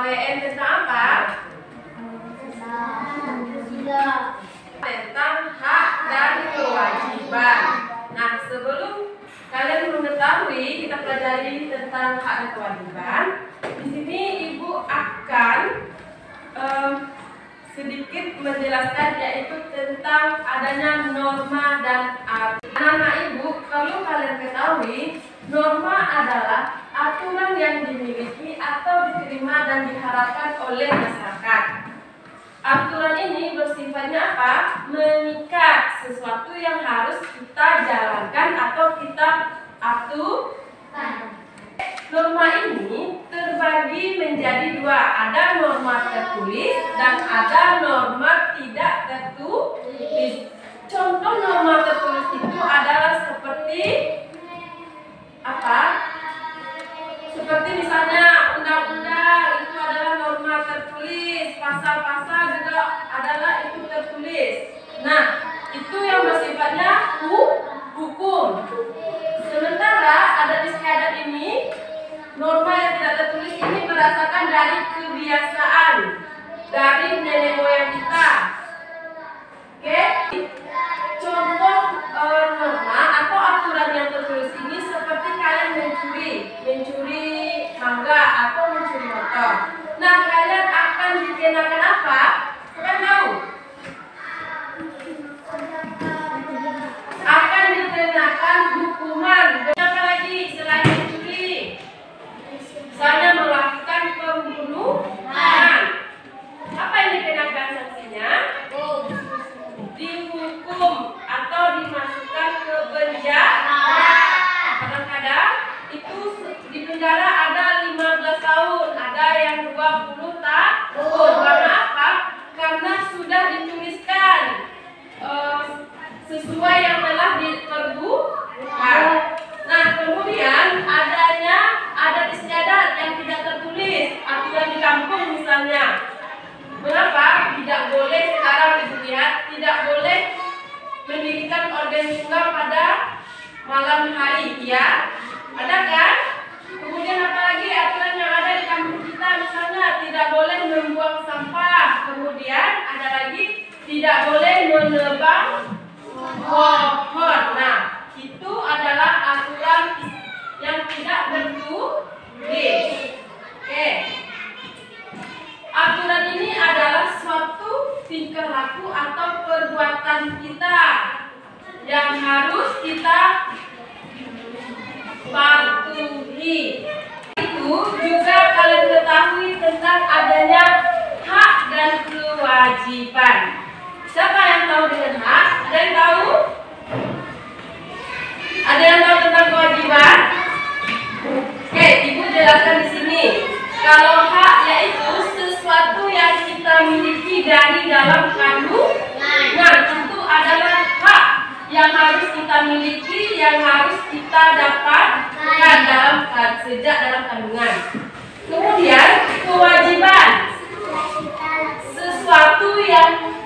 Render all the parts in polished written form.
KWN tentang apa? Tentang hak dan kewajiban. Nah, sebelum kalian mengetahui kita pelajari tentang hak dan kewajiban, di sini Ibu akan sedikit menjelaskan yaitu tentang adanya norma dan aturan. Anak-anak Ibu, kalau kalian ketahui, norma adalah aturan yang dimiliki atau diterima dan diharapkan oleh masyarakat. Aturan ini bersifatnya apa? Mengikat sesuatu yang harus kita jalankan atau kita atur. Norma ini terbagi menjadi dua, ada norma tertulis dan ada norma tidak tertulis. Contoh norma tertulis itu adalah seperti apa? Seperti misalnya undang-undang itu adalah norma tertulis, pasal-pasal juga adalah itu tertulis. Nah, itu yang bersifatnya hukum. Sementara adat istiadat ini, norma yang tidak tertulis ini berdasarkan dari kebiasaan dari nenek moyang kita. Oke? Contoh norma atau aturan yang tertulis ini seperti kalian mencuri mangga atau mencuri motor. Nah, kalian akan dikenakan apa? Kalian tahu? Akan dikenakan hukuman. Apa lagi selain mencuri? Misalnya melakukan pembunuhan. Apa yang dikenakan sanksinya? Dihukum atau dimasukkan ke penjara. Kadang-kadang itu di penjara ada 15 tahun, ada yang 20 tahun. Karena apa? Karena sudah dituliskan sesuai yang telah diperbuat. Nah, kemudian adanya adat istiadat yang tidak tertulis, aturan di kampung misalnya. Mengapa tidak boleh sekarang Ibu lihat, tidak boleh mendirikan organ tunggal pada malam hari, ya? Ada kan? Kemudian apalagi aturan yang ada di kampung kita, misalnya tidak boleh membuang sampah. Kemudian ada lagi tidak boleh menebang pohon. Nah, itu adalah aturan yang tidak tertulis. Oke. Aturan ini adalah suatu tingkah laku atau perbuatan kita yang harus kita patuhi. Itu juga kalian ketahui tentang adanya hak dan kewajiban. Siapa yang tahu dengan hak? Ada yang tahu? Ada yang tahu tentang kewajiban? Oke, Ibu jelaskan di sini. Kalau hak yaitu sesuatu yang kita miliki dari dalam kandungan. Nah, itu adalah hak yang harus kita miliki, yang harus kita dapatkan sejak dalam kandungan. Kemudian kewajiban, sesuatu yang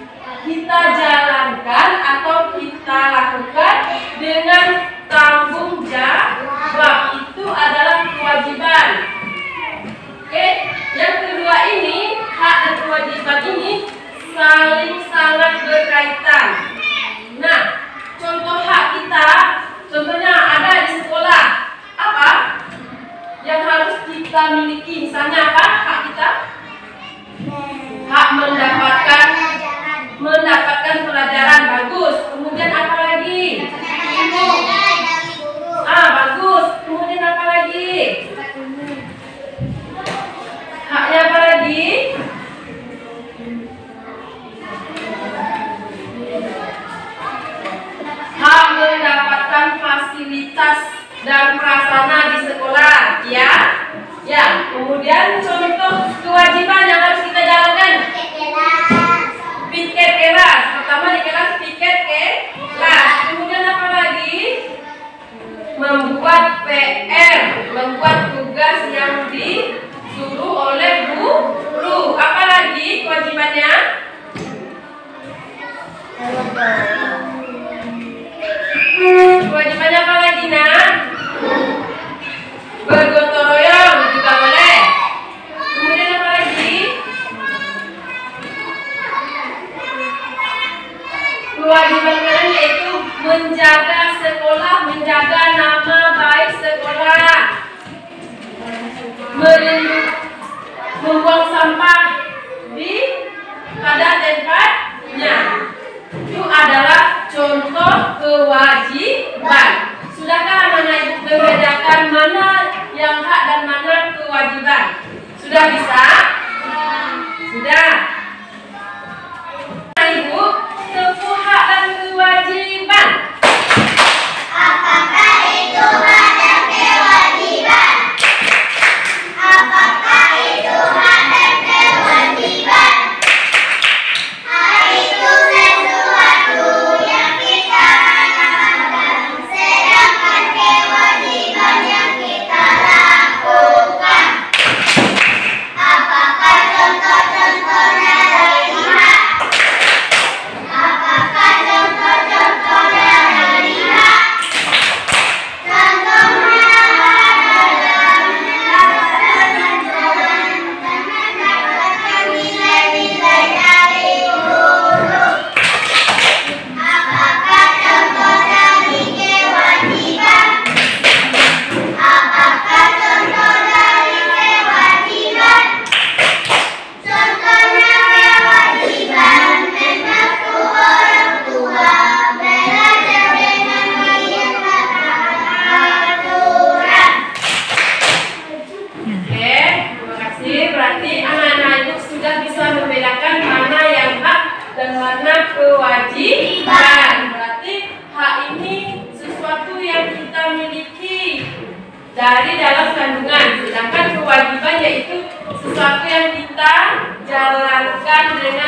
kita jalankan atau kita lakukan dengan tanggung jawab, itu adalah kewajiban. Oke, yang kedua ini, hak dan kewajiban ini saling sangat berkaitan. Nah, contoh hak kita, contohnya ada di sekolah. Apa yang harus kita miliki? Misalnya apa hak kita? Hak mendapatkan pelajaran, bagus. Kemudian apa lagi? Bagus. Kemudian apa lagi? Haknya apa lagi? Hak mendapatkan fasilitas dan prasarana di sekolah, ya. Ya, kemudian contoh kewajiban yang harus kita jalankan. Piket kelas. Pertama di kelas piket kelas. Kemudian apa lagi? Membuat PR, membuat tugas yang disuruh oleh guru. Apa lagi kewajibannya? Kewajibannya apa lagi, Nak? Bergotong royong juga boleh. Kemudian apa lagi? dari dalam kandungan. Sedangkan kewajiban yaitu sesuatu yang kita jalankan dengan